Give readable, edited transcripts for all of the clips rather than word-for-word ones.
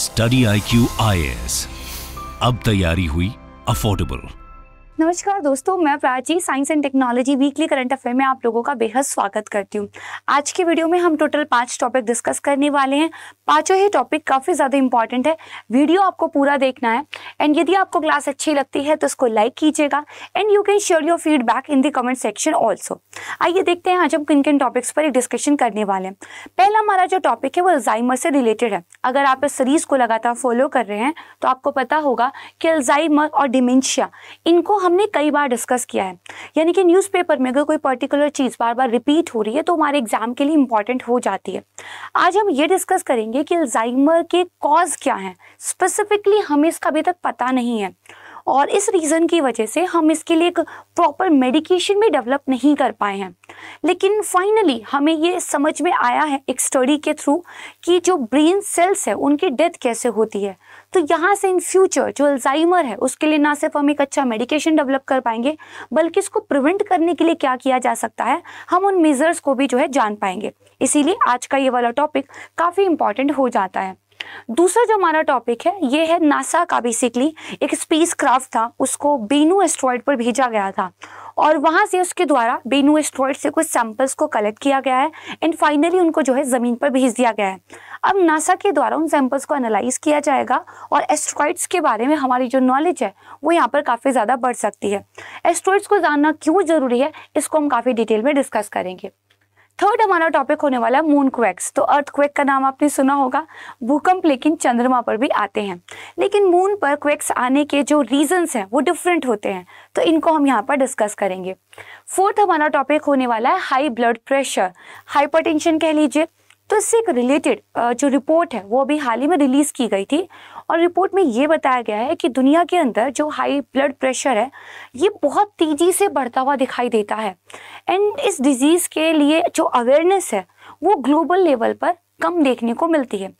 Study IQ IAS, अब तैयारी हुई अफोर्डेबल। नमस्कार दोस्तों, मैं Prachi science and technology weekly current affair में आप लोगों का बेहद स्वागत करती हूँ। आज की वीडियो में हम टोटल 5 टॉपिक डिस्कस करने वाले हैं। पांचों ही टॉपिक काफ़ी ज़्यादा इंपॉर्टेंट है। वीडियो आपको पूरा देखना है एंड यदि आपको क्लास अच्छी लगती है तो इसको लाइक कीजिएगा and you can share your feedback in the comment section also. आइए देखते हैं आज हम किन किन टॉपिक्स पर एक डिस्कशन करने वाले हैं। पहला हमारा जो टॉपिक है वो अल्जाइमर से रिलेटेड है। अगर आप इस सीरीज को लगातार फॉलो कर रहे हैं तो आपको पता होगा कि अल्जाइमर और डिमेंशिया इनको हमने कई बार डिस्कस किया है। यानी कि न्यूज़पेपर में अगर कोई पर्टिकुलर चीज़ बार बार रिपीट हो रही है तो हमारे एग्जाम के लिए इंपॉर्टेंट हो जाती है। आज हम ये डिस्कस करेंगे कि अल्जाइमर के कॉज क्या हैं। स्पेसिफिकली हमें इसका अभी तक पता नहीं है और इस रीज़न की वजह से हम इसके लिए एक प्रॉपर मेडिकेशन भी डेवलप नहीं कर पाए हैं। लेकिन फाइनली हमें ये समझ में आया है एक स्टडी के थ्रू कि जो ब्रेन सेल्स है उनकी डेथ कैसे होती है। तो यहाँ से इन फ्यूचर जो अल्जाइमर है उसके लिए ना सिर्फ हम एक अच्छा मेडिकेशन डेवलप कर पाएंगे बल्कि इसको प्रिवेंट करने के लिए क्या किया जा सकता है, हम उन मेजर्स को भी जो है जान पाएंगे। इसीलिए आज का ये वाला टॉपिक काफ़ी इंपॉर्टेंट हो जाता है। दूसरा जो हमारा टॉपिक है ये है नासा का। बेसिकली एक स्पेस क्राफ्ट था, उसको बेनू एस्ट्रॉयड पर भेजा गया था और वहां से उसके द्वारा बेनू एस्ट्रॉयड से कुछ सैंपल्स को कलेक्ट किया गया है एंड फाइनली उनको जो है ज़मीन पर भेज दिया गया है। अब नासा के द्वारा उन सैंपल्स को एनालाइज किया जाएगा और एस्ट्रॉयड्स के बारे में हमारी जो नॉलेज है वो यहाँ पर काफ़ी ज़्यादा बढ़ सकती है। एस्ट्रॉयड्स को जानना क्यों ज़रूरी है इसको हम काफ़ी डिटेल में डिस्कस करेंगे। थर्ड हमारा टॉपिक होने वाला है मून क्वेक्स। तो अर्थक्वेक का नाम आपने सुना होगा, भूकंप लेकिन चंद्रमा पर भी आते हैं, लेकिन मून पर क्वेक्स आने के जो रीजंस हैं वो डिफरेंट होते हैं, तो इनको हम यहाँ पर डिस्कस करेंगे। फोर्थ हमारा टॉपिक होने वाला है हाई ब्लड प्रेशर, हाइपरटेंशन कह लीजिए। तो इससे एक रिलेटेड जो रिपोर्ट है वो अभी हाल ही में रिलीज़ की गई थी और रिपोर्ट में ये बताया गया है कि दुनिया के अंदर जो हाई ब्लड प्रेशर है ये बहुत तेज़ी से बढ़ता हुआ दिखाई देता है एंड इस डिजीज़ के लिए जो अवेयरनेस है वो ग्लोबल लेवल पर कम देखने को मिलती है।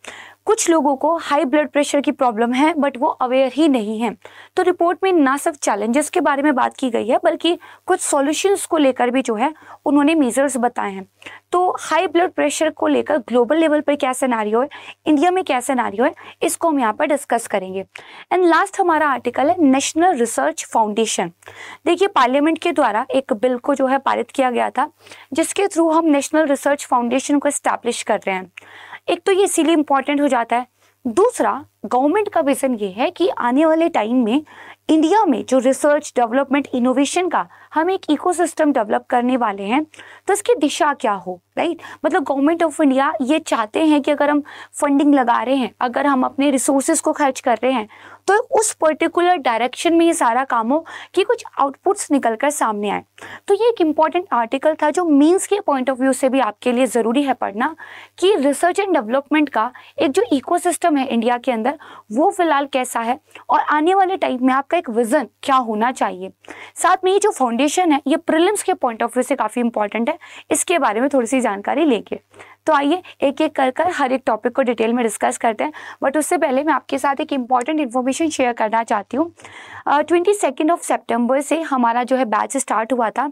कुछ लोगों को हाई ब्लड प्रेशर की प्रॉब्लम है बट वो अवेयर ही नहीं है। तो रिपोर्ट में ना सिर्फ चैलेंजेस के बारे में बात की गई है बल्कि कुछ सॉल्यूशंस को लेकर भी जो है उन्होंने मेजर्स बताए हैं। तो हाई ब्लड प्रेशर को लेकर ग्लोबल लेवल पर क्या सिनेरियो है, इंडिया में क्या सिनेरियो है, इसको हम यहाँ पर डिस्कस करेंगे। एंड लास्ट हमारा आर्टिकल है नेशनल रिसर्च फाउंडेशन। देखिए पार्लियामेंट के द्वारा एक बिल को जो है पारित किया गया था जिसके थ्रू हम नेशनल रिसर्च फाउंडेशन को एस्टैब्लिश कर रहे हैं। एक तो ये इसीलिए इम्पॉर्टेंट हो जाता है, दूसरा गवर्नमेंट का विजन ये है कि आने वाले टाइम में इंडिया में जो रिसर्च डेवलपमेंट इनोवेशन का हम एक इकोसिस्टम डेवलप करने वाले हैं तो इसकी दिशा क्या हो, राइट। मतलब गवर्नमेंट ऑफ इंडिया ये चाहते हैं कि अगर हम फंडिंग लगा रहे हैं, अगर हम अपने रिसोर्सेज को खर्च कर रहे हैं तो उस पर्टिकुलर डायरेक्शन में ये सारा काम हो कि कुछ आउटपुट्स निकल कर सामने आए। तो ये एक इम्पॉर्टेंट आर्टिकल था जो मीन्स के पॉइंट ऑफ व्यू से भी आपके लिए ज़रूरी है पढ़ना कि रिसर्च एंड डेवलपमेंट का एक जो इकोसिस्टम है इंडिया के अंदर वो फिलहाल कैसा है और आने वाले टाइम में आपका एक विजन क्या होना चाहिए। साथ में ये जो फाउंडेशन है ये प्रीलिम्स के पॉइंट ऑफ व्यू से काफ़ी इंपॉर्टेंट है, इसके बारे में थोड़ी सी जानकारी लेंगे। तो आइए एक एक कर हर एक टॉपिक को डिटेल में डिस्कस करते हैं, बट उससे पहले मैं आपके साथ एक इम्पॉर्टेंट इन्फॉर्मेशन शेयर करना चाहती हूँ। 22 सितंबर से हमारा जो है बैच स्टार्ट हुआ था,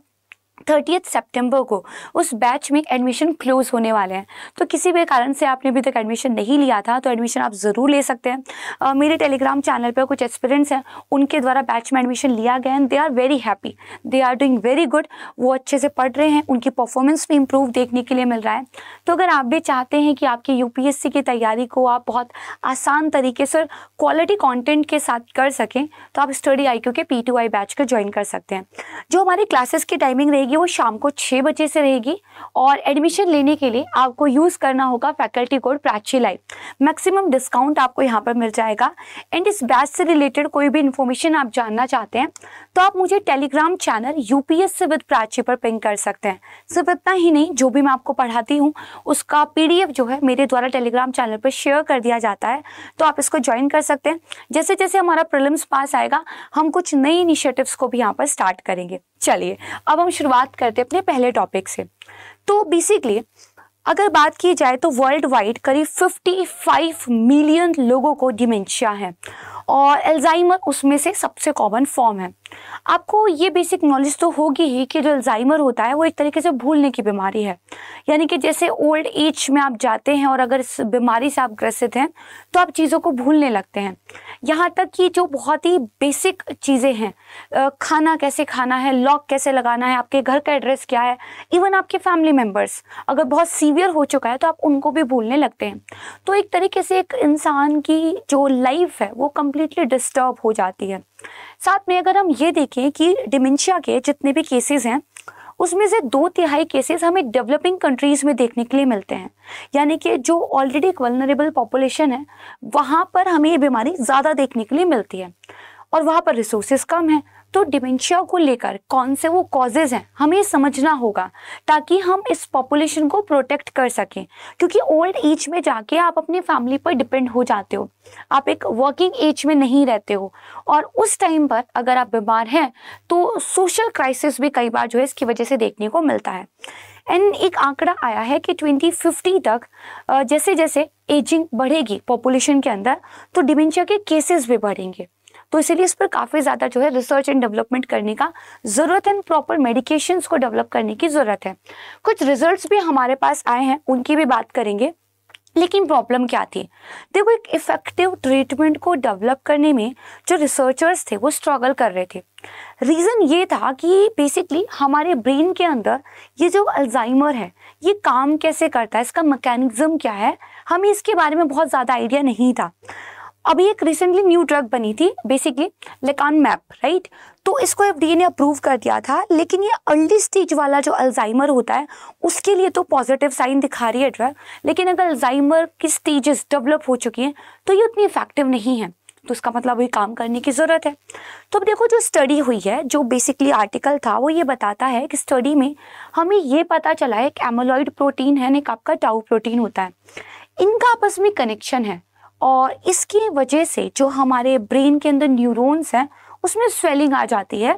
30 सितंबर को उस बैच में एडमिशन क्लोज होने वाले हैं। तो किसी भी कारण से आपने अभी तक एडमिशन नहीं लिया था तो एडमिशन आप ज़रूर ले सकते हैं। मेरे टेलीग्राम चैनल पर कुछ एस्पिरेंट्स हैं, उनके द्वारा बैच में एडमिशन लिया गया and they are very happy, they are doing very good. वो अच्छे से पढ़ रहे हैं, उनकी परफॉर्मेंस भी इम्प्रूव देखने के लिए मिल रहा है। तो अगर आप भी चाहते हैं कि आपकी UPSC की तैयारी को आप बहुत आसान तरीके से क्वालिटी कॉन्टेंट के साथ कर सकें तो आप स्टडी IQ के P2I बैच को ज्वाइन कर सकते हैं। जो हमारी क्लासेस की टाइमिंग रहेगी वो शाम को 6 बजे से रहेगी और एडमिशन लेने के लिए आपको यूज़ करना होगा faculty code Prachi live. Maximum discount आपको यहाँ पर मिल जाएगा एंड इस बैच से रिलेटेड कोई भी इन्फॉर्मेशन आप जानना चाहते हैं तो आप मुझे Telegram channel UPSC with Prachi पर पिंग कर सकते हैं। सिर्फ इतना ही नहीं, जो भी मैं आपको पढ़ाती हूँ उसका PDF जो है मेरे द्वारा टेलीग्राम चैनल पर शेयर कर दिया जाता है, तो आप इसको ज्वाइन कर सकते हैं। जैसे जैसे हमारा प्रीलिम्स पास आएगा हम कुछ नई इनिशिएटिव्स को भी यहाँ पर स्टार्ट करेंगे। चलिए अब हम शुरुआत करते हैं अपने पहले टॉपिक से। तो बेसिकली अगर बात की जाए तो वर्ल्ड वाइड करीब 55 मिलियन लोगों को डिमेंशिया है और अल्जाइमर उसमें से सबसे कॉमन फॉर्म है। आपको ये बेसिक नॉलेज तो होगी ही कि जो अल्जाइमर होता है वो एक तरीके से भूलने की बीमारी है, यानी कि जैसे ओल्ड एज में आप जाते हैं और अगर इस बीमारी से आप ग्रसित हैं तो आप चीज़ों को भूलने लगते हैं। यहाँ तक कि जो बहुत ही बेसिक चीज़ें हैं, खाना कैसे खाना है, लॉक कैसे लगाना है, आपके घर का एड्रेस क्या है, इवन आपके फैमिली मेम्बर्स अगर बहुत सीवियर हो चुका है तो आप उनको भी भूलने लगते हैं। तो एक तरीके से एक इंसान की जो लाइफ है वो कम्प्लीटली डिस्टर्ब हो जाती है। साथ में अगर हम ये देखें कि डिमेंशिया के जितने भी केसेस हैं उसमें से 2/3 केसेस हमें डेवलपिंग कंट्रीज़ में देखने के लिए मिलते हैं, यानी कि जो ऑलरेडी एक वल्नरेबल पॉपुलेशन है वहाँ पर हमें ये बीमारी ज़्यादा देखने के लिए मिलती है और वहाँ पर रिसोर्सेज कम है। तो डिमेंशिया को लेकर कौन से वो कॉजेज़ हैं हमें समझना होगा ताकि हम इस पॉपुलेशन को प्रोटेक्ट कर सकें, क्योंकि ओल्ड एज में जाके आप अपनी फैमिली पर डिपेंड हो जाते हो, आप एक वर्किंग एज में नहीं रहते हो और उस टाइम पर अगर आप बीमार हैं तो सोशल क्राइसिस भी कई बार जो है इसकी वजह से देखने को मिलता है। एंड एक आंकड़ा आया है कि 2050 तक जैसे जैसे एजिंग बढ़ेगी पॉपुलेशन के अंदर तो डिमेंशिया के केसेस भी बढ़ेंगे। तो इसीलिए इस पर काफ़ी ज़्यादा जो है रिसर्च एंड डेवलपमेंट करने का ज़रूरत है, प्रॉपर मेडिकेशंस को डेवलप करने की ज़रूरत है। कुछ रिजल्ट्स भी हमारे पास आए हैं, उनकी भी बात करेंगे। लेकिन प्रॉब्लम क्या थी? देखो, एक इफ़ेक्टिव ट्रीटमेंट को डेवलप करने में जो रिसर्चर्स थे वो स्ट्रगल कर रहे थे। रीज़न ये था कि बेसिकली हमारे ब्रेन के अंदर ये जो अल्जाइमर है ये काम कैसे करता है, इसका मैकेनिज्म क्या है, हमें इसके बारे में बहुत ज़्यादा आइडिया नहीं था। अभी एक रिसेंटली न्यू ड्रग बनी थी बेसिकली लेकानमैप, राइट? तो इसको FDA ने अप्रूव कर दिया था, लेकिन ये अर्ली स्टेज वाला जो अल्जाइमर होता है उसके लिए तो पॉजिटिव साइन दिखा रही है ड्रग, लेकिन अगर अल्जाइमर की स्टेजेस डेवलप हो चुकी हैं तो ये उतनी इफेक्टिव नहीं है, तो इसका मतलब अभी काम करने की ज़रूरत है। तो अब देखो, जो स्टडी हुई है, जो बेसिकली आर्टिकल था वो ये बताता है कि स्टडी में हमें ये पता चला है कि एमाइलॉइड प्रोटीन है, एक आपका टाउ प्रोटीन होता है, इनका आपस में कनेक्शन है और इसकी वजह से जो हमारे ब्रेन के अंदर न्यूरॉन्स हैं उसमें स्वेलिंग आ जाती है।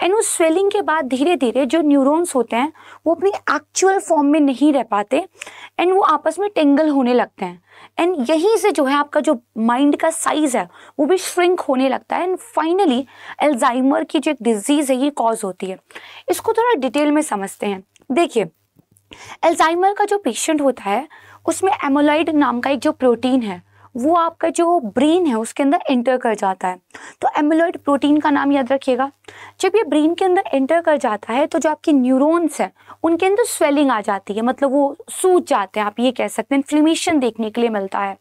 एंड उस स्वेलिंग के बाद धीरे धीरे जो न्यूरॉन्स होते हैं वो अपनी एक्चुअल फॉर्म में नहीं रह पाते एंड वो आपस में टेंगल होने लगते हैं। एंड यहीं से जो है आपका जो माइंड का साइज है वो भी श्रिंक होने लगता है एंड फाइनली अल्जाइमर की जो एक डिजीज़ है ये कॉज होती है। इसको थोड़ा डिटेल में समझते हैं। देखिए, अल्जाइमर का जो पेशेंट होता है उसमें एमाइलॉइड नाम का एक जो प्रोटीन है वो आपका जो ब्रेन है उसके अंदर एंटर कर जाता है। तो एमाइलॉइड प्रोटीन का नाम याद रखिएगा। जब ये ब्रेन के अंदर एंटर कर जाता है तो जो आपके न्यूरॉन्स हैं उनके अंदर स्वेलिंग आ जाती है, मतलब वो सूज जाते हैं, आप ये कह सकते हैं, इन्फ्लेमेशन देखने के लिए मिलता है।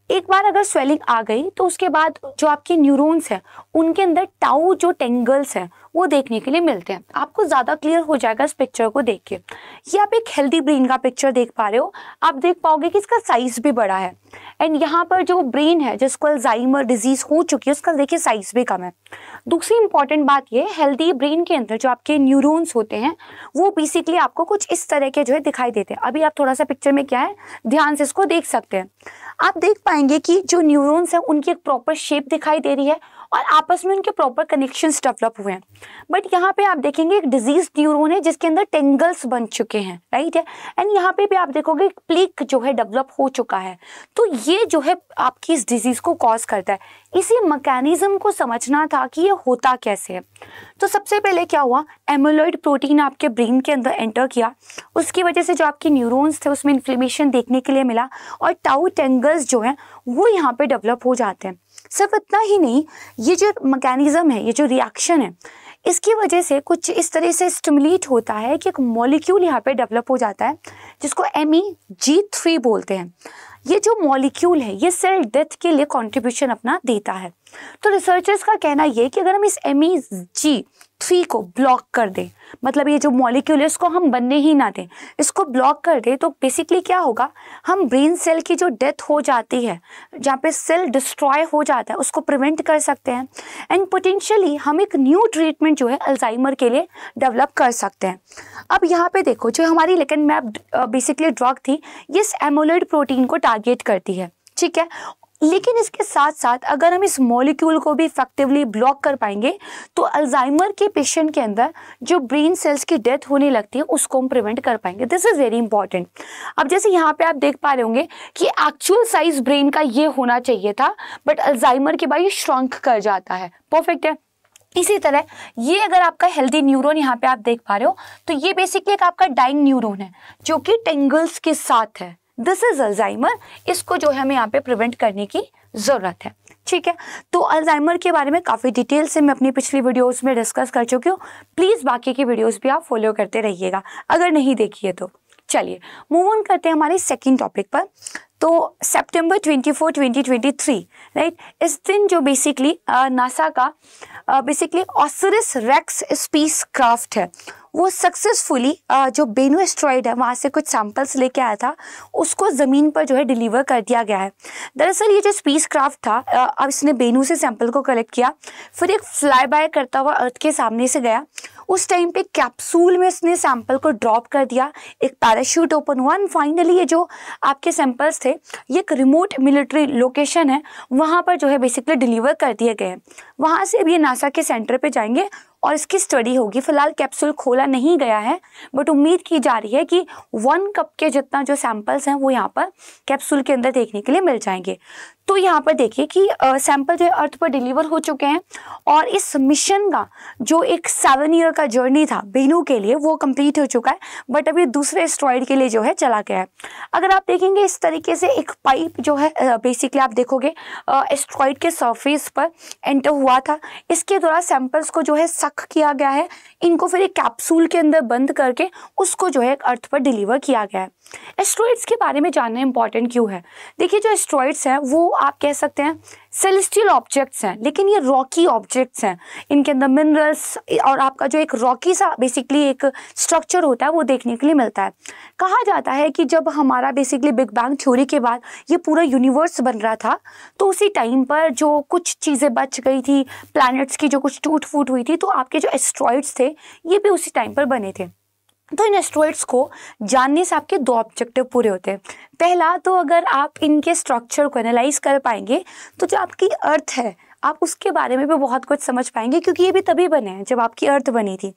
एक बार अगर स्वेलिंग आ गई तो उसके बाद जो आपके न्यूरॉन्स हैं उनके अंदर टाउ जो टेंगल्स हैं वो देखने के लिए मिलते हैं। आपको ज़्यादा क्लियर हो जाएगा इस पिक्चर को देख के। ये आप एक हेल्दी ब्रेन का पिक्चर देख पा रहे हो, आप देख पाओगे कि इसका साइज भी बड़ा है एंड यहाँ पर जो ब्रेन है जिसको अल्जाइमर डिजीज़ हो चुकी है उसका देखिए साइज भी कम है। दूसरी इंपॉर्टेंट बात ये, हेल्दी ब्रेन के अंदर जो आपके न्यूरॉन्स होते हैं वो बेसिकली आपको कुछ इस तरह के जो है दिखाई देते हैं। अभी आप थोड़ा सा पिक्चर में क्या है ध्यान से इसको देख सकते हैं। आप देख पाएंगे कि जो न्यूरॉन्स हैं उनकी एक प्रॉपर शेप दिखाई दे रही है और आपस में उनके प्रॉपर कनेक्शंस डेवलप हुए हैं। बट यहाँ पे आप देखेंगे एक डिजीज न्यूरॉन है जिसके अंदर टेंगल्स बन चुके हैं, राइट है। एंड यहाँ पे भी आप देखोगे एक प्लेक जो है डेवलप हो चुका है। तो ये जो है आपकी इस डिजीज को कॉज करता है। इसी मैकेनिज्म को समझना था कि ये होता कैसे है। तो सबसे पहले क्या हुआ, एमाइलॉइड प्रोटीन आपके ब्रेन के अंदर एंटर किया, उसकी वजह से जो आपके न्यूरॉन्स थे उसमें इन्फ्लेमेशन देखने के लिए मिला और टाउ टेंगल्स जो हैं वो यहाँ पे डेवलप हो जाते हैं। सिर्फ इतना ही नहीं, ये जो मैकेनिज्म है, ये जो रिएक्शन है, इसकी वजह से कुछ इस तरह से स्टिमुलेट होता है कि एक मॉलिक्यूल यहाँ पे डेवलप हो जाता है जिसको MEG3 बोलते हैं। ये जो मॉलिक्यूल है ये सेल डेथ के लिए कंट्रीब्यूशन अपना देता है। तो रिसर्चर्स का कहना ये कि अगर हम इस MEG3 को ब्लॉक कर दें, मतलब ये जो मॉलिक्यूल है इसको हम बनने ही ना दें, इसको ब्लॉक कर दें, तो बेसिकली क्या होगा, हम ब्रेन सेल की जो डेथ हो जाती है, जहाँ पे सेल डिस्ट्रॉय हो जाता है, उसको प्रिवेंट कर सकते हैं एंड पोटेंशियली हम एक न्यू ट्रीटमेंट जो है अल्जाइमर के लिए डेवलप कर सकते हैं। अब यहाँ पे देखो, जो हमारी लेकेनमैप बेसिकली ड्रग थी, ये इस एमाइलॉइड प्रोटीन को टारगेट करती है, ठीक है। लेकिन इसके साथ साथ अगर हम इस मॉलिक्यूल को भी इफेक्टिवली ब्लॉक कर पाएंगे तो अल्जाइमर के पेशेंट के अंदर जो ब्रेन सेल्स की डेथ होने लगती है उसको हम प्रिवेंट कर पाएंगे। This is very important. अब जैसे यहाँ पे आप देख पा रहे होंगे कि एक्चुअल साइज ब्रेन का ये होना चाहिए था, बट अल्जाइमर के बाद ये श्रंक कर जाता है। परफेक्ट है। इसी तरह ये अगर आपका हेल्दी न्यूरॉन यहाँ पे आप देख पा रहे हो तो ये बेसिकली एक आपका डाइंग न्यूरॉन है जो कि टेंगल्स के साथ है। This is Alzheimer. इसको जो है हमें यहाँ पे प्रिवेंट करने की जरूरत है। ठीक है, तो अल्जाइमर के बारे में काफ़ी डिटेल से मैं अपनी पिछली वीडियोस में डिस्कस कर चुकी हूँ। प्लीज़ बाकी की वीडियोस भी आप फॉलो करते रहिएगा अगर नहीं देखिए तो। चलिए मूव ऑन करते हैं हमारे सेकंड टॉपिक पर। तो सितंबर 24, 2023 राइट, इस दिन जो बेसिकली नासा का बेसिकली ऑसिरिस रेक्स स्पेस क्राफ्ट है वो सक्सेसफुली जो बेनू एस्ट्रॉइड है वहाँ से कुछ सैंपल्स लेके आया था, उसको ज़मीन पर जो है डिलीवर कर दिया गया है। दरअसल ये जो स्पेस क्राफ्ट था अब इसने बेनू से सैंपल को कलेक्ट किया, फिर एक फ्लाई बाय करता हुआ अर्थ के सामने से गया। उस टाइम पे कैप्सूल में इसने सैंपल को ड्रॉप कर दिया, एक पैराशूट ओपन हुआ एंड फाइनली ये जो आपके सैंपल्स थे ये एक रिमोट मिलिट्री लोकेशन है वहाँ पर जो है बेसिकली डिलीवर कर दिए गए हैं। वहाँ से अब ये नासा के सेंटर पे जाएंगे और इसकी स्टडी होगी। फिलहाल कैप्सूल खोला नहीं गया है बट उम्मीद की जा रही है कि 1 कप के जितना जो सैंपल्स हैं वो यहाँ पर कैप्सूल के अंदर देखने के लिए मिल जाएंगे। तो यहाँ पर देखिए कि सैंपल जो अर्थ पर डिलीवर हो चुके हैं और इस मिशन का जो एक 7 ईयर का जर्नी था बेनू के लिए वो कंप्लीट हो चुका है, बट अभी दूसरे एस्ट्रॉइड के लिए जो है चला गया है। अगर आप देखेंगे इस तरीके से एक पाइप जो है बेसिकली आप देखोगे एस्ट्रॉइड के सरफेस पर एंटर हुआ था। इसके द्वारा सैंपल्स को जो है सक किया गया है, इनको फिर एक कैप्सूल के अंदर बंद करके उसको जो है अर्थ पर डिलीवर किया गया है। एस्ट्रॉइड्स के बारे में जानना इंपॉर्टेंट क्यों है? देखिए जो एस्ट्रॉइड्स हैं वो आप कह सकते हैं सेलेस्टियल ऑब्जेक्ट्स हैं, लेकिन ये रॉकी ऑब्जेक्ट्स हैं। इनके अंदर मिनरल्स और आपका जो एक रॉकी सा बेसिकली एक स्ट्रक्चर होता है वो देखने के लिए मिलता है। कहा जाता है कि जब हमारा बेसिकली बिग बैंग थ्योरी के बाद ये पूरा यूनिवर्स बन रहा था तो उसी टाइम पर जो कुछ चीज़ें बच गई थी, प्लैनेट्स की जो कुछ टूट फूट हुई थी, तो आपके जो एस्ट्रॉइड्स थे ये भी उसी टाइम पर बने थे। तो इन एस्ट्रॉइड्स को जानने से आपके 2 ऑब्जेक्टिव पूरे होते हैं। पहला तो अगर आप इनके स्ट्रक्चर को एनालाइज कर पाएंगे तो जो आपकी अर्थ है आप उसके बारे में भी बहुत कुछ समझ पाएंगे, क्योंकि ये भी तभी बने हैं जब आपकी अर्थ बनी थी।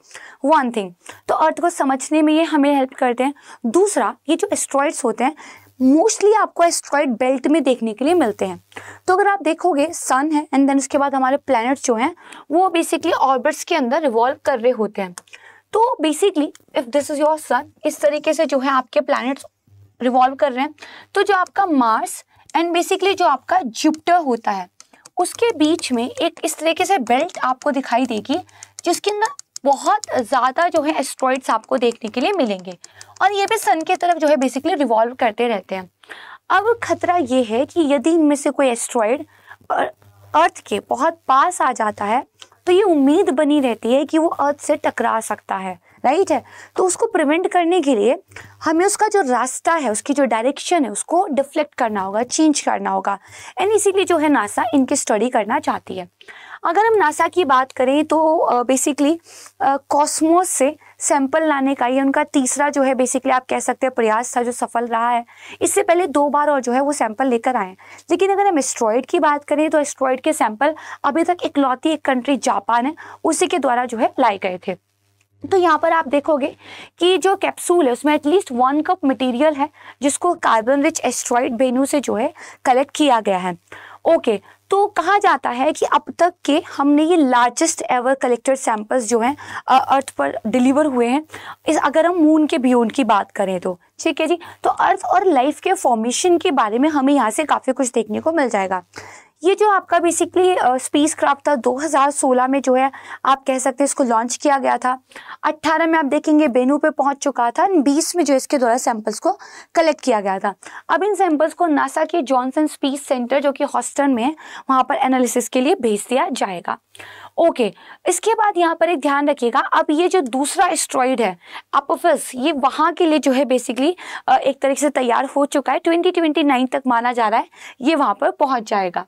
1 थिंग, तो अर्थ को समझने में ये हमें हेल्प करते हैं। दूसरा, ये जो एस्ट्रॉइड्स होते हैं मोस्टली आपको एस्ट्रॉइड बेल्ट में देखने के लिए मिलते हैं। तो अगर आप देखोगे सन है एंड देन उसके बाद हमारे प्लैनेट्स जो हैं वो बेसिकली ऑर्बिट्स के अंदर रिवॉल्व कर रहे होते हैं। तो basically if this is your son, इस तरीके से जो है आपके प्लैनेट्स रिवॉल्व कर रहे हैं। तो जो आपका मार्स एंड बेसिकली जो आपका जुपिटर होता है उसके बीच में एक इस तरीके से बेल्ट आपको दिखाई देगी जिसके अंदर बहुत ज़्यादा जो है एस्ट्रॉइड्स आपको देखने के लिए मिलेंगे और ये भी सन की तरफ जो है बेसिकली रिवॉल्व करते रहते हैं। अब खतरा ये है कि यदि इनमें से कोई एस्ट्रॉइड अर्थ के बहुत पास आ जाता है तो ये उम्मीद बनी रहती है कि वो अर्थ से टकरा सकता है, राइट है। तो उसको प्रिवेंट करने के लिए हमें उसका जो रास्ता है, उसकी जो डायरेक्शन है उसको डिफ्लेक्ट करना होगा, चेंज करना होगा एंड इसीलिए जो है नासा इनकी स्टडी करना चाहती है। अगर हम नासा की बात करें तो बेसिकली कॉस्मोस से सैंपल लाने का ये उनका तीसरा जो है बेसिकली आप कह सकते हैं प्रयास था जो सफल रहा है। इससे पहले 2 बार और जो है वो सैंपल लेकर आए। लेकिन अगर हम एस्ट्रॉइड की बात करें तो एस्ट्रॉइड के सैंपल अभी तक इकलौती एक कंट्री जापान है उसी के द्वारा जो है लाए गए थे। तो यहाँ पर आप देखोगे कि जो कैप्सूल है उसमें एटलीस्ट 1 कप मटेरियल है जिसको कार्बन रिच एस्ट्रॉइड बेनू से जो है कलेक्ट किया गया है। ओके, तो कहा जाता है कि अब तक के हमने ये लार्जेस्ट एवर कलेक्टेड सैंपल्स जो हैं अर्थ पर डिलीवर हुए हैं। अगर हम मून के बियॉन्ड की बात करें तो ठीक है जी। तो अर्थ और लाइफ के फॉर्मेशन के बारे में हमें यहाँ से काफ़ी कुछ देखने को मिल जाएगा। ये जो आपका बेसिकली स्पेस क्राफ्ट था 2016 में जो है आप कह सकते हैं इसको लॉन्च किया गया था। 18 में आप देखेंगे बेनू पे पहुंच चुका था, 20 में जो इसके द्वारा सैंपल्स को कलेक्ट किया गया था। अब इन सैंपल्स को नासा के जॉनसन स्पेस सेंटर जो कि हॉस्टन में है वहाँ पर एनालिसिस के लिए भेज दिया जाएगा। ओके, इसके बाद यहाँ पर एक ध्यान रखिएगा, अब ये जो दूसरा एस्ट्रॉइड है अपोफिस, ये वहाँ के लिए जो है बेसिकली एक तरीके से तैयार हो चुका है। 2029 तक माना जा रहा है ये वहाँ पर पहुँच जाएगा।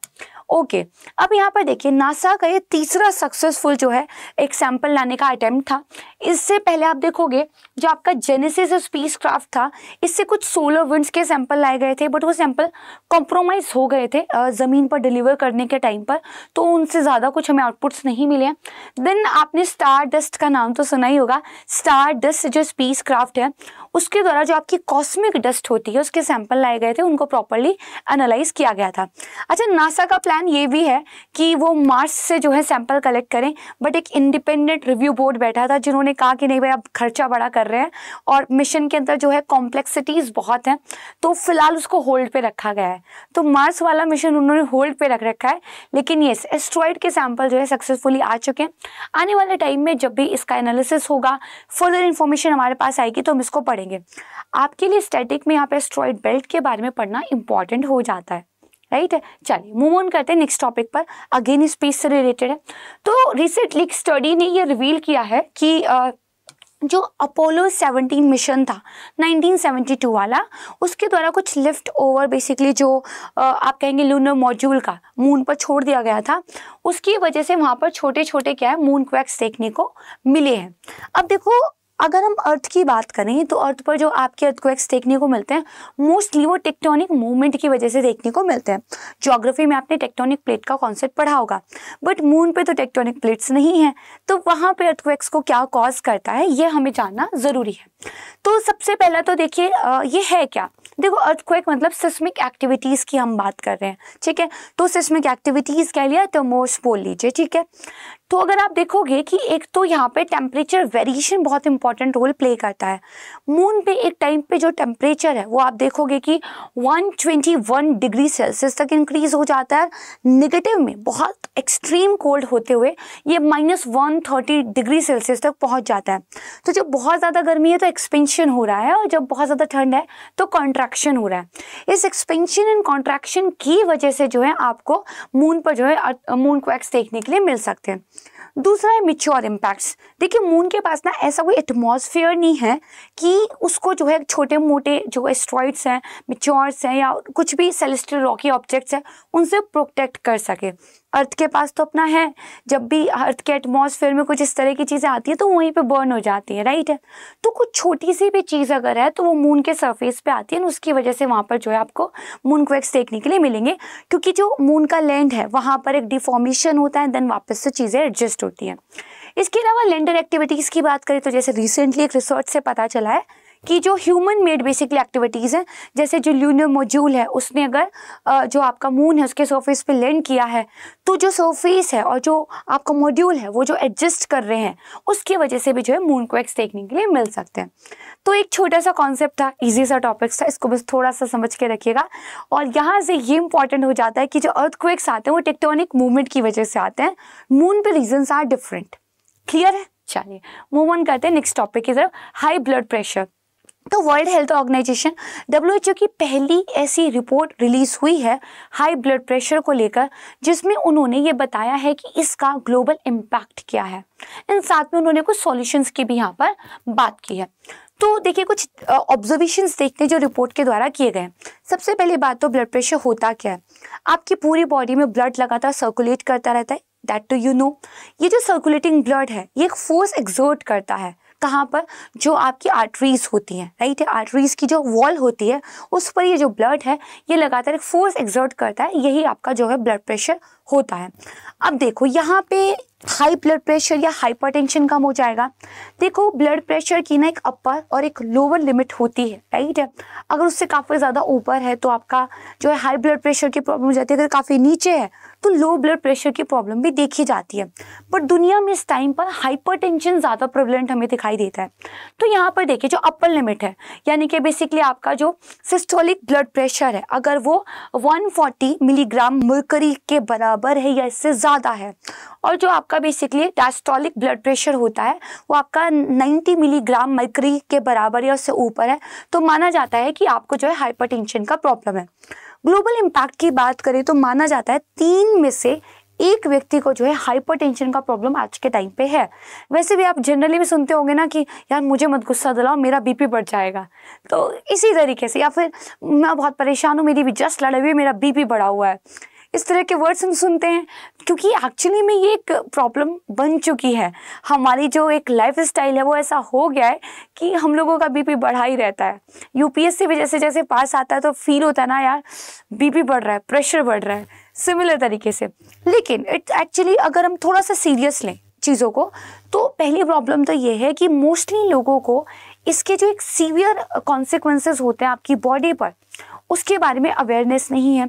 ओके, अब यहाँ पर देखिए नासा का ये तीसरा सक्सेसफुल जो है एक सैंपल लाने का अटेम्प्ट था। इससे पहले आप देखोगे जो आपका जेनेसिस स्पेस क्राफ्ट था, इससे कुछ सोलर विंड्स के सैंपल लाए गए थे, बट वो सैंपल कॉम्प्रोमाइज हो गए थे ज़मीन पर डिलीवर करने के टाइम पर, तो उनसे ज़्यादा कुछ हमें आउटपुट्स नहीं मिले हैं। देन आपने स्टार डस्ट का नाम तो सुना ही होगा। स्टार डस्ट जो स्पेस क्राफ्ट है उसके द्वारा जो आपकी कॉस्मिक डस्ट होती है उसके सैंपल लाए गए थे, उनको प्रॉपर्ली एनालाइज किया गया था। अच्छा, नासा का प्लान ये भी है कि वो मार्स से जो है सैंपल कलेक्ट करें, बट एक इंडिपेंडेंट रिव्यू बोर्ड बैठा था जिन्होंने कहा कि नहीं भाई आप खर्चा बड़ा कर रहे हैं और मिशन के अंदर जो है कॉम्प्लेक्सिटीज बहुत हैं, तो फिलहाल उसको होल्ड पे रखा गया है। तो मार्स वाला मिशन उन्होंने होल्ड पे रख रखा है, लेकिन ये एस्ट्रॉइड के सैंपल जो है सक्सेसफुली आ चुके हैं। आने वाले टाइम में जब भी इसका एनालिसिस होगा, फर्दर इन्फॉर्मेशन हमारे पास आएगी तो हम इसको पढ़ेंगे। आपके लिए स्टैटिक में यहाँ पे एस्ट्रॉइड बेल्ट के बारे में पढ़ना इंपॉर्टेंट हो जाता है, राइट है। चलिए मूव ऑन करते हैं नेक्स्ट टॉपिक पर, अगेन स्पेस से रिलेटेड है। तो रिसेंटली एक स्टडी ने ये रिवील किया है कि जो अपोलो 17 मिशन था 1972 वाला, उसके द्वारा कुछ लिफ्ट ओवर बेसिकली जो आप कहेंगे लूनर मॉड्यूल का मून पर छोड़ दिया गया था, उसकी वजह से वहाँ पर छोटे छोटे क्या है मून क्वैक्स देखने को मिले हैं। अब देखो अगर हम अर्थ की बात करें तो अर्थ पर जो आपके अर्थक्वेक्स देखने को मिलते हैं मोस्टली वो टेक्टोनिक मूवमेंट की वजह से देखने को मिलते हैं। ज्योग्राफी में आपने टेक्टोनिक प्लेट का कॉन्सेप्ट पढ़ा होगा, बट मून पे तो टेक्टोनिक प्लेट्स नहीं है, तो वहाँ पे अर्थक्वेक्स को क्या कॉज करता है ये हमें जानना ज़रूरी है। तो सबसे पहला तो देखिए ये है क्या, देखो अर्थक्वेक मतलब सिस्मिक एक्टिविटीज़ की हम बात कर रहे हैं, ठीक है। तो सिस्मिक एक्टिविटीज़ कह लिया तो मोर्स बोल लीजिए, ठीक है। तो अगर आप देखोगे कि एक तो यहाँ पे टेम्परेचर वेरिएशन बहुत इंपॉर्टेंट रोल प्ले करता है। मून पे एक टाइम पे जो टेम्परेचर है वो आप देखोगे कि 121 डिग्री सेल्सियस तक इंक्रीज हो जाता है, नेगेटिव में बहुत एक्सट्रीम कोल्ड होते हुए ये -130 डिग्री सेल्सियस तक पहुँच जाता है। तो जब बहुत ज़्यादा गर्मी है तो एक्सपेंशन हो रहा है, और जब बहुत ज़्यादा ठंड है तो कॉन्ट्रैक्शन हो रहा है। इस एक्सपेंशन एंड कॉन्ट्रैक्शन की वजह से जो है आपको मून पर जो है मून क्वैक्स देखने के लिए मिल सकते हैं। दूसरा है मिच्योर इम्पैक्ट्स। देखिए मून के पास ना ऐसा कोई एटमॉस्फेयर नहीं है कि उसको जो है छोटे मोटे जो एस्ट्रॉइड्स हैं, मिच्योर्स हैं या कुछ भी सेलेस्टियल रॉकी ऑब्जेक्ट्स हैं उनसे प्रोटेक्ट कर सके। अर्थ के पास तो अपना है, जब भी अर्थ के एटमॉस्फेयर में कुछ इस तरह की चीज़ें आती है तो वहीं पे बर्न हो जाती है, राइट है। तो कुछ छोटी सी भी चीज़ अगर है तो वो मून के सरफेस पे आती है, उसकी वजह से वहाँ पर जो है आपको मून क्वैक्स देखने के लिए मिलेंगे, क्योंकि जो मून का लैंड है वहाँ पर एक डिफॉर्मेशन होता है, देन वापस से चीज़ें एडजस्ट होती हैं। इसके अलावा लैंडर एक्टिविटीज़ की बात करें तो जैसे रिसेंटली एक रिसर्च से पता चला है कि जो ह्यूमन मेड बेसिकली एक्टिविटीज़ हैं, जैसे जो ल्यूनर मॉड्यूल है उसने अगर जो आपका मून है उसके सरफेस पे लैंड किया है, तो जो सरफेस है और जो आपका मॉड्यूल है वो जो एडजस्ट कर रहे हैं उसकी वजह से भी जो है मून क्वैक्स देखने के लिए मिल सकते हैं। तो एक छोटा सा कॉन्सेप्ट था, इजी सा टॉपिक था, इसको बस थोड़ा सा समझ के रखिएगा। और यहाँ से ये इंपॉर्टेंट हो जाता है कि जो अर्थक्वेक्स आते हैं वो टेक्टोनिक मूवमेंट की वजह से आते हैं, मून पे रीजंस आर डिफरेंट। क्लियर है? चलिए मूव ऑन करते हैं नेक्स्ट टॉपिक की तरफ, हाई ब्लड प्रेशर। तो वर्ल्ड हेल्थ ऑर्गेनाइजेशन WHO की पहली ऐसी रिपोर्ट रिलीज हुई है हाई ब्लड प्रेशर को लेकर, जिसमें उन्होंने ये बताया है कि इसका ग्लोबल इम्पैक्ट क्या है। इन साथ में उन्होंने कुछ सॉल्यूशंस की भी यहाँ पर बात की है। तो देखिए कुछ ऑब्जर्वेशंस देखते हैं जो रिपोर्ट के द्वारा किए गए हैं। सबसे पहली बात तो ब्लड प्रेशर होता क्या है, आपकी पूरी बॉडी में ब्लड लगातार सर्कुलेट करता रहता है, दैट टू यू नो। ये जो सर्कुलेटिंग ब्लड है ये एक फोर्स एक्सर्ट करता है, कहाँ पर, जो आपकी आर्टरीज होती हैं, राइट है, आर्टरीज की जो वॉल होती है उस पर ये जो ब्लड है ये लगातार एक फोर्स एक्सर्ट करता है, यही आपका जो है ब्लड प्रेशर होता है। अब देखो यहाँ पे हाई ब्लड प्रेशर या हाइपरटेंशन कम हो जाएगा। देखो ब्लड प्रेशर की ना एक अपर और एक लोअर लिमिट होती है, राइट है। अगर उससे काफ़ी ज़्यादा ऊपर है तो आपका जो है हाई ब्लड प्रेशर की प्रॉब्लम हो जाती है, अगर काफ़ी नीचे है तो लो ब्लड प्रेशर की प्रॉब्लम भी देखी जाती है। बट दुनिया में इस टाइम पर हाइपरटेंशन ज़्यादा प्रेवलेंट हमें दिखाई देता है। तो यहाँ पर देखिए जो अपर लिमिट है, यानी कि बेसिकली आपका जो सिस्टोलिक ब्लड प्रेशर है अगर वो 140 मिलीग्राम मर्करी के बराबर है या इससे ज़्यादा है, और जो आपका बेसिकली डायस्टोलिक ब्लड प्रेशर होता है वो आपका 90 मिलीग्राम मर्करी के बराबर या उससे ऊपर है, तो माना जाता है कि आपको जो है हाइपरटेंशन का प्रॉब्लम है। ग्लोबल इम्पैक्ट की बात करें तो माना जाता है 3 में से 1 व्यक्ति को जो है हाइपरटेंशन का प्रॉब्लम आज के टाइम पे है। वैसे भी आप जनरली भी सुनते होंगे ना कि यार मुझे मत गुस्सा दिलाओ, मेरा बीपी बढ़ जाएगा। तो इसी तरीके से, या फिर मैं बहुत परेशान हूँ, मेरी भी जस्ट लड़ाई हुई, मेरा बीपी बढ़ा हुआ है, इस तरह के वर्ड्स हम सुनते हैं, क्योंकि एक्चुअली में ये एक प्रॉब्लम बन चुकी है। हमारी जो एक लाइफ स्टाइल है वो ऐसा हो गया है कि हम लोगों का बीपी बढ़ा ही रहता है। यूपीएससी भी जैसे पास आता है तो फील होता है ना यार, बीपी बढ़ रहा है, प्रेशर बढ़ रहा है, सिमिलर तरीके से। लेकिन इट एक्चुअली अगर हम थोड़ा सा सीरियस लें चीज़ों को, तो पहली प्रॉब्लम तो ये है कि मोस्टली लोगों को इसके जो एक सीवियर कॉन्सिक्वेंसेस होते हैं आपकी बॉडी पर, उसके बारे में अवेयरनेस नहीं है।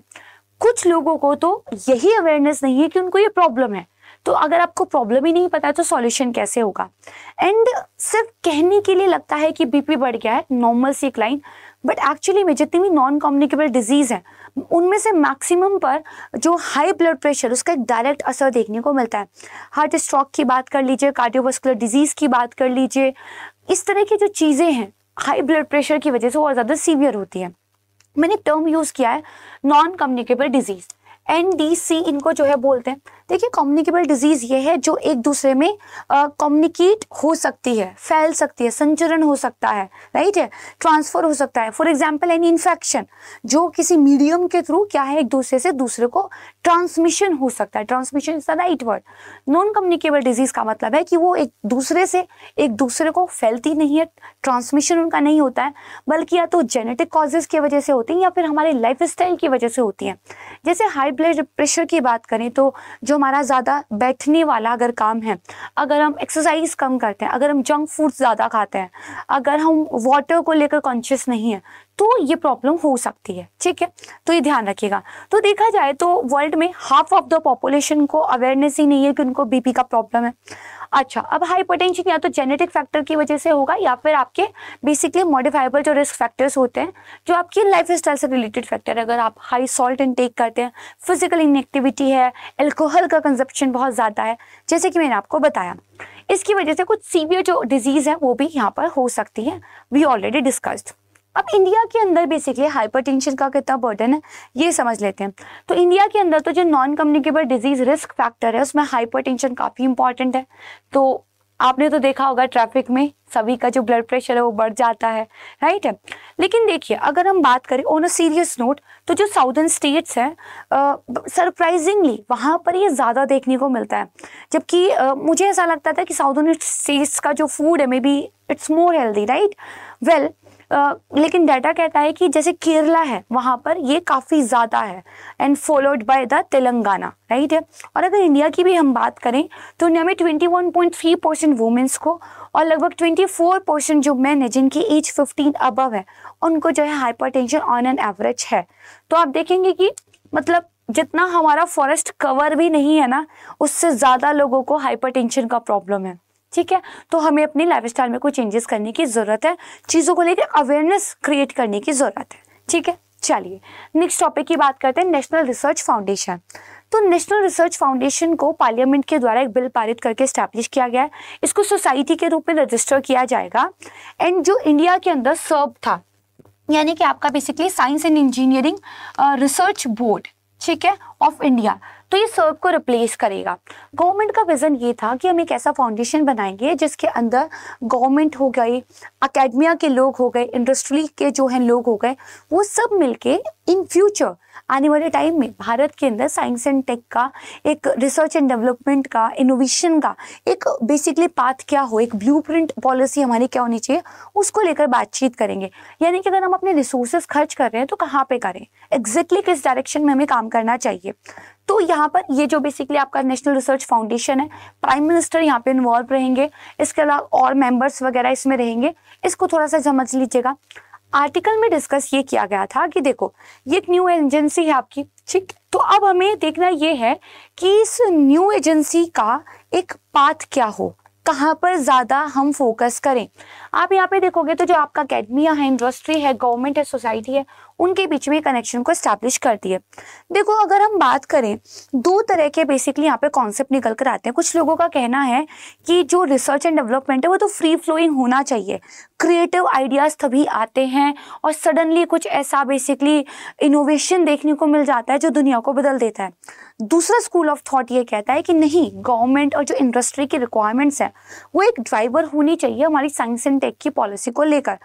कुछ लोगों को तो यही अवेयरनेस नहीं है कि उनको ये प्रॉब्लम है। तो अगर आपको प्रॉब्लम ही नहीं पता है तो सॉल्यूशन कैसे होगा। एंड सिर्फ कहने के लिए लगता है कि बीपी बढ़ गया है, नॉर्मल सी एक लाइन, बट एक्चुअली में जितनी भी नॉन कम्युनिकेबल डिजीज़ है उनमें से मैक्सिमम पर जो हाई ब्लड प्रेशर, उसका एक डायरेक्ट असर देखने को मिलता है। हार्ट स्ट्रोक की बात कर लीजिए, कार्डियोवास्कुलर डिजीज़ की बात कर लीजिए, इस तरह की जो चीज़ें हैं हाई ब्लड प्रेशर की वजह से और ज़्यादा सीवियर होती है। मैंने टर्म यूज़ किया है नॉन कम्युनिकेबल डिजीज़, NDC इनको जो है बोलते हैं। देखिए, कम्युनिकेबल डिजीज़ ये है जो एक दूसरे में कम्युनिकेट हो सकती है, फैल सकती है, संचरण हो सकता है, राइट है, ट्रांसफ़र हो सकता है। फॉर एग्जांपल एनी इन्फेक्शन जो किसी मीडियम के थ्रू क्या है एक दूसरे से दूसरे को ट्रांसमिशन हो सकता है। Transmission is the right word. Non communicable disease का मतलब है कि वो एक दूसरे को फैलती नहीं है, ट्रांसमिशन उनका नहीं होता है, बल्कि या तो जेनेटिक कॉजेज़ की वजह से होती है या फिर हमारे लाइफ स्टाइल की वजह से होती है। जैसे हाई ब्लड प्रेशर की बात करें तो जो हमारा ज़्यादा बैठने वाला अगर काम है, अगर हम एक्सरसाइज कम करते हैं, अगर हम जंक फूड ज़्यादा खाते हैं, अगर हम वाटर को लेकर कॉन्शियस नहीं है, तो ये प्रॉब्लम हो सकती है। ठीक है, तो ये ध्यान रखिएगा। तो देखा जाए तो वर्ल्ड में हाफ ऑफ द पॉपुलेशन को अवेयरनेस ही नहीं है कि उनको बीपी का प्रॉब्लम है। अच्छा, अब हाइपरटेंशन या तो जेनेटिक फैक्टर की वजह से होगा या फिर आपके बेसिकली मॉडिफाइबल जो रिस्क फैक्टर्स होते हैं, जो आपकी लाइफ स्टाइल से रिलेटेड फैक्टर है। अगर आप हाई सॉल्ट इनटेक करते हैं, फिजिकल इनएक्टिविटी है, अल्कोहल का कंजप्शन बहुत ज़्यादा है, जैसे कि मैंने आपको बताया, इसकी वजह से कुछ सीवियर जो डिजीज़ है वो भी यहाँ पर हो सकती है। We already discussed. अब इंडिया के अंदर बेसिकली हाइपरटेंशन का कितना बर्डन है ये समझ लेते हैं। तो इंडिया के अंदर तो जो non communicable disease risk factor है उसमें हाइपरटेंशन काफ़ी इंपॉर्टेंट है। तो आपने तो देखा होगा ट्रैफिक में सभी का जो ब्लड प्रेशर है वो बढ़ जाता है, राइट है। लेकिन देखिए, अगर हम बात करें ऑन अ सीरियस नोट, तो जो साउदर्न स्टेट्स हैं सरप्राइजिंगली वहाँ पर ये ज़्यादा देखने को मिलता है। जबकि मुझे ऐसा लगता था कि साउदर्न स्टेट्स का जो फूड है may be it's more healthy, right. Well, लेकिन डाटा कहता है कि जैसे केरला है वहाँ पर ये काफ़ी ज़्यादा है, and followed by the Telangana, right है। और अगर इंडिया की भी हम बात करें तो इंडिया में 21.3% वुमेंस को और लगभग 24% जो मैन है जिनकी एज 15 अबव है उनको जो है हाइपरटेंशन ऑन एन एवरेज है। तो आप देखेंगे कि मतलब जितना हमारा फॉरेस्ट कवर भी नहीं है ना, उससे ज़्यादा लोगों को हाइपरटेंशन का प्रॉब्लम है। ठीक है, तो हमें अपनी लाइफस्टाइल में कुछ चेंजेस करने की ज़रूरत है, चीज़ों को लेकर अवेयरनेस क्रिएट करने की ज़रूरत है। ठीक है, चलिए नेक्स्ट टॉपिक की बात करते हैं, नेशनल रिसर्च फाउंडेशन। तो नेशनल रिसर्च फाउंडेशन को पार्लियामेंट के द्वारा एक बिल पारित करके स्टैब्लिश किया गया है। इसको सोसाइटी के रूप में रजिस्टर किया जाएगा। एंड जो इंडिया के अंदर सर्व था, यानी कि आपका basically science and engineering research board, ठीक है, ऑफ इंडिया, तो ये सर्व को रिप्लेस करेगा। गवर्नमेंट का विजन ये था कि हम एक ऐसा फाउंडेशन बनाएंगे जिसके अंदर गवर्नमेंट हो गई, एकेडमिया के लोग हो गए, इंडस्ट्री के जो हैं लोग हो गए, वो सब मिलके इन फ्यूचर आने वाले टाइम में भारत के अंदर साइंस एंड टेक का एक रिसर्च एंड डेवलपमेंट का, इनोवेशन का एक बेसिकली पाथ क्या हो, एक ब्लूप्रिंट पॉलिसी हमारी क्या होनी चाहिए, उसको लेकर बातचीत करेंगे। यानी कि अगर हम अपने रिसोर्सेज खर्च कर रहे हैं तो कहाँ पे करें, एग्जैक्टली किस डायरेक्शन में हमें काम करना चाहिए। तो यहाँ पर ये जो बेसिकली आपका नेशनल रिसर्च फाउंडेशन है, प्राइम मिनिस्टर यहाँ पे इन्वॉल्व रहेंगे, इसके अलावा और मेंबर्स वगैरह इसमें रहेंगे। इसको थोड़ा सा समझ लीजिएगा। आर्टिकल में डिस्कस ये किया गया था कि देखो ये एक न्यू एजेंसी है आपकी, ठीक, तो अब हमें देखना ये है कि इस न्यू एजेंसी का एक पाथ क्या हो, कहाँ पर ज़्यादा हम फोकस करें। आप यहाँ पे देखोगे तो जो आपका एकेडमिया है, इंडस्ट्री है, गवर्नमेंट है, सोसाइटी है, उनके बीच में कनेक्शन को एस्टैब्लिश करती है। देखो, अगर हम बात करें, दो तरह के बेसिकली यहाँ पे कॉन्सेप्ट निकल कर आते हैं। कुछ लोगों का कहना है कि जो रिसर्च एंड डेवलपमेंट है वो तो फ्री फ्लोइंग होना चाहिए, क्रिएटिव आइडियाज़ तभी आते हैं और सडनली कुछ ऐसा बेसिकली इनोवेशन देखने को मिल जाता है जो दुनिया को बदल देता है। दूसरा स्कूल ऑफ थॉट ये कहता है कि नहीं, गवर्नमेंट और जो इंडस्ट्री की रिक्वायरमेंट्स है वो एक ड्राइवर होनी चाहिए हमारी साइंस एंड एंड टेक की पॉलिसी को लेकर।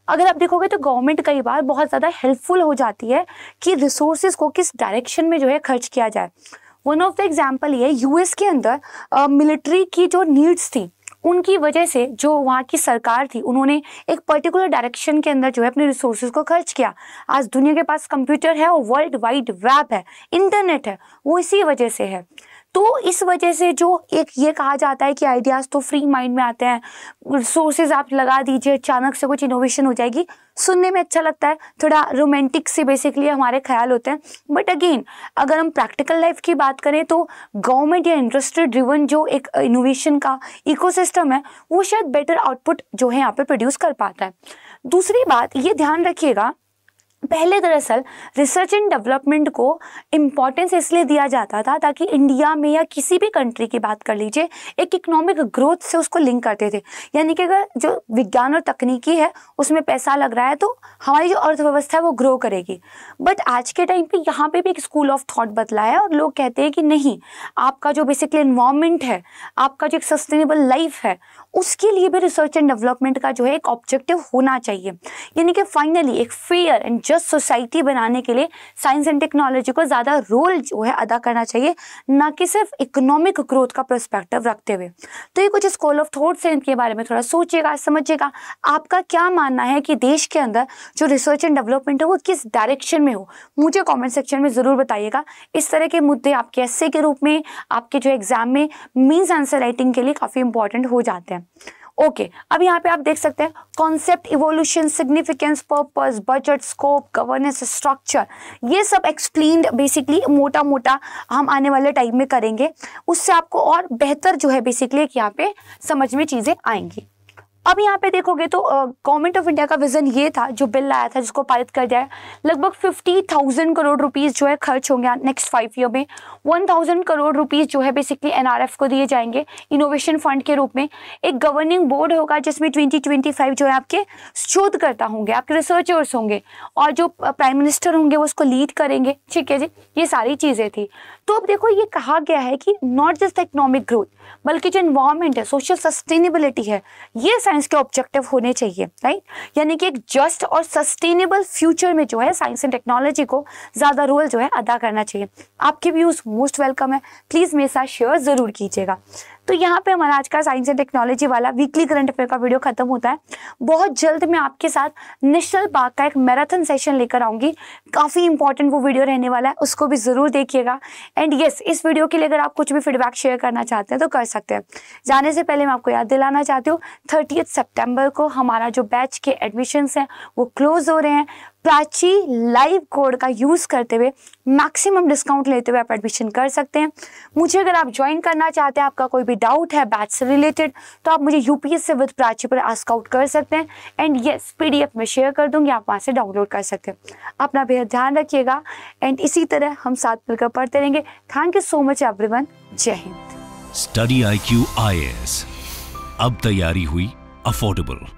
अगर आप देखोगे तो गवर्नमेंट कई बार बहुत ज़्यादा हेल्पफुल हो जाती है कि रिसोर्सेज को किस डायरेक्शन में जो है खर्च किया जाए। वन ऑफ द एग्जाम्पल ये यूएस के अंदर मिलिट्री की जो नीड्स थी उनकी वजह से जो वहाँ की सरकार थी उन्होंने एक पर्टिकुलर डायरेक्शन के अंदर जो है अपने रिसोर्सेज को खर्च किया। आज दुनिया के पास कंप्यूटर है और वर्ल्ड वाइड वेब है, इंटरनेट है, वो इसी वजह से है। तो इस वजह से जो एक ये कहा जाता है कि आइडियाज़ तो फ्री माइंड में आते हैं, रिसोर्सेज आप लगा दीजिए अचानक से कुछ इनोवेशन हो जाएगी, सुनने में अच्छा लगता है, थोड़ा रोमांटिक से बेसिकली हमारे ख्याल होते हैं। बट अगेन अगर हम प्रैक्टिकल लाइफ की बात करें तो गवर्नमेंट या इंडस्ट्री ड्रिवन जो एक इनोवेशन का इकोसिस्टम है वो शायद बेटर आउटपुट जो है यहाँ पे प्रोड्यूस कर पाता है। दूसरी बात ये ध्यान रखिएगा, पहले दरअसल रिसर्च एंड डेवलपमेंट को इम्पॉर्टेंस इसलिए दिया जाता था ताकि इंडिया में या किसी भी कंट्री की बात कर लीजिए एक इकोनॉमिक ग्रोथ से उसको लिंक करते थे। यानी कि अगर जो विज्ञान और तकनीकी है उसमें पैसा लग रहा है तो हमारी जो अर्थव्यवस्था है वो ग्रो करेगी। बट आज के टाइम पे यहाँ पे भी एक स्कूल ऑफ थॉट बदला है और लोग कहते हैं कि नहीं, आपका जो बेसिकली एनवायरनमेंट है, आपका जो एक सस्टेनेबल लाइफ है, उसके लिए भी रिसर्च एंड डेवलपमेंट का जो है एक ऑब्जेक्टिव होना चाहिए। यानी कि फाइनली एक फेयर एंड जस्ट सोसाइटी बनाने के लिए साइंस एंड टेक्नोलॉजी को ज़्यादा रोल जो है अदा करना चाहिए, ना कि सिर्फ इकोनॉमिक ग्रोथ का पर्सपेक्टिव रखते हुए। तो ये कुछ स्कूल ऑफ थॉट्स हैं, इनके बारे में थोड़ा सोचिएगा, समझिएगा। आपका क्या मानना है कि देश के अंदर जो रिसर्च एंड डेवलपमेंट है वो किस डायरेक्शन में हो, मुझे कॉमेंट सेक्शन में ज़रूर बताइएगा। इस तरह के मुद्दे आपके एस्से के रूप में आपके जो एग्जाम में मीन्स आंसर राइटिंग के लिए काफ़ी इंपॉर्टेंट हो जाते हैं। ओके, अब यहाँ पे आप देख सकते हैं concept, evolution, significance, purpose, budget, scope, governance, structure, ये सब एक्सप्लेन्ड बेसिकली मोटा मोटा हम आने वाले टाइम में करेंगे। उससे आपको और बेहतर जो है बेसिकली यहाँ पे समझ में चीज़ें आएंगी। अब यहाँ पे देखोगे तो गवर्नमेंट ऑफ इंडिया का विजन ये था, जो बिल आया था जिसको पारित कर दिया है, लगभग 50,000 करोड़ रुपीस जो है खर्च होंगे नेक्स्ट 5 ईयर में। 1,000 करोड़ रुपीस जो है बेसिकली एनआरएफ को दिए जाएंगे इनोवेशन फंड के रूप में। एक गवर्निंग बोर्ड होगा जिसमें 2025 जो है आपके शोधकर्ता होंगे, आपके रिसर्चर्स होंगे, और जो प्राइम मिनिस्टर होंगे वो उसको लीड करेंगे। ठीक है जी, ये सारी चीज़ें थी। तो अब देखो ये कहा गया है कि नॉट जस्ट इकोनॉमिक ग्रोथ बल्कि जो एनवायरनमेंट है, सोशल सस्टेनेबिलिटी है, ये साइंस के ऑब्जेक्टिव होने चाहिए, राइट। यानी कि एक जस्ट और सस्टेनेबल फ्यूचर में जो है साइंस एंड टेक्नोलॉजी को ज़्यादा रोल जो है अदा करना चाहिए। आपके व्यूज़ मोस्ट वेलकम है, प्लीज़ मेरे साथ शेयर ज़रूर कीजिएगा। तो यहाँ पे हमारा आज का साइंस एंड टेक्नोलॉजी वाला वीकली करंट अफेयर का वीडियो खत्म होता है। बहुत जल्द मैं आपके साथ नेशनल पार्क का एक मैराथन सेशन लेकर आऊँगी, काफ़ी इंपॉर्टेंट वो वीडियो रहने वाला है, उसको भी ज़रूर देखिएगा। एंड येस, इस वीडियो के लिए अगर आप कुछ भी फीडबैक शेयर करना चाहते हैं तो कर सकते हैं। जाने से पहले मैं आपको याद दिलाना चाहती हूँ 30 सितंबर को हमारा जो बैच के एडमिशन्स हैं वो क्लोज हो रहे हैं। प्राची लाइव कोड का यूज़ करते हुए मैक्सिमम डिस्काउंट लेते हुए आप एडमिशन कर सकते हैं। मुझे अगर आप ज्वाइन करना चाहते हैं, आपका कोई भी डाउट है बैच से रिलेटेड, तो आप मुझे यूपीएससी विद प्राची पर आस्क आउट कर सकते हैं। एंड येस, पीडीएफ में शेयर कर दूंगी, आप वहाँ से डाउनलोड कर सकते हैं। अपना बेहद ध्यान रखिएगा एंड इसी तरह हम साथ मिलकर पढ़ते रहेंगे। Thank you so much everyone. जय हिंद। स्टडी IQ IAS, अब तैयारी हुई अफोर्डेबल।